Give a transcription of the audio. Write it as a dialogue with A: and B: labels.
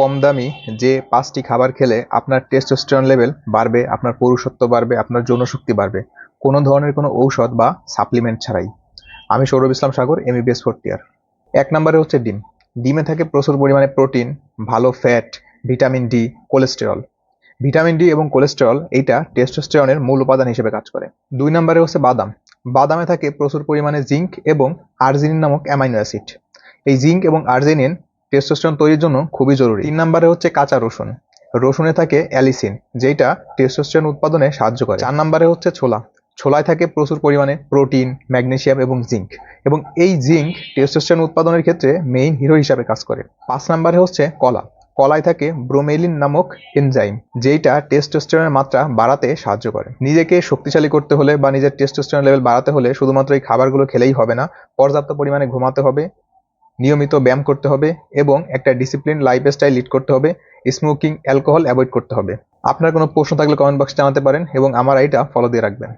A: কম দামি যে 5টি খাবার খেলে আপনার টেস্টোস্টেরন লেভেল বাড়বে, আপনার পুরুষত্ব বাড়বে, আপনার যৌনশক্তি বাড়বে, কোনো ধরনের কোনো ঔষধ বা সাপ্লিমেন্ট ছাড়াই। আমি সৌরভ ইসলাম সাগর, এমবিবিএস ফোর্থ ইয়ার। 1 নম্বরে হচ্ছে ডিম। ডিমে থাকে প্রচুর পরিমাণে প্রোটিন, ভালো fat, vitamin D, cholesterol. Vitamin D এবং কোলেস্টেরল এইটা টেস্টোস্টেরনের মূল উপাদান হিসেবে কাজ করে। 2 নম্বরে হচ্ছে বাদাম। বাদামে থাকে প্রচুর পরিমাণে জিঙ্ক এবং আর্জিনিন নামক অ্যামাইনো অ্যাসিড। এই জিঙ্ক এবং আর্জিনিন টেস্টোস্টেরন তৈরির জন্য খুবই জরুরি। 3 নম্বরে হচ্ছে কাঁচা রসুন। রসুনে থাকে অ্যালিসিন, যেটা টেস্টোস্টেরন উৎপাদনে সাহায্য করে। 4 নম্বরে হচ্ছে ছোলা। ছোলায় থাকে প্রচুর পরিমাণে প্রোটিন, ম্যাগনেসিয়াম এবং জিঙ্ক, এবং এই জিঙ্ক টেস্টোস্টেরন উৎপাদনের ক্ষেত্রে মেইন হিরো হিসাবে কাজ করে। 5 নম্বরে হচ্ছে কলা। কলায় থাকে ব্রোমেলিন নামক এনজাইম, যেটা টেস্টোস্টেরনের মাত্রা বাড়াতে সাহায্য করে। নিজেকে শক্তিশালী করতে হলে বা নিজের টেস্টোস্টেরন লেভেল বাড়াতে হলে শুধুমাত্র এই খাবারগুলো খেলেই হবে না, পর্যাপ্ত পরিমাণে ঘুমাতে হবে, নিয়মিত ব্যায়াম করতে হবে এবং একটা ডিসিপ্লিন লাইফস্টাইল লিড করতে হবে। স্মোকিং, অ্যালকোহল অ্যাভয়েড করতে হবে। আপনার কোনো প্রশ্ন থাকলে কমেন্ট বক্সে জানাতে পারেন এবং আমার আইডিটা ফলো দিয়ে রাখবেন।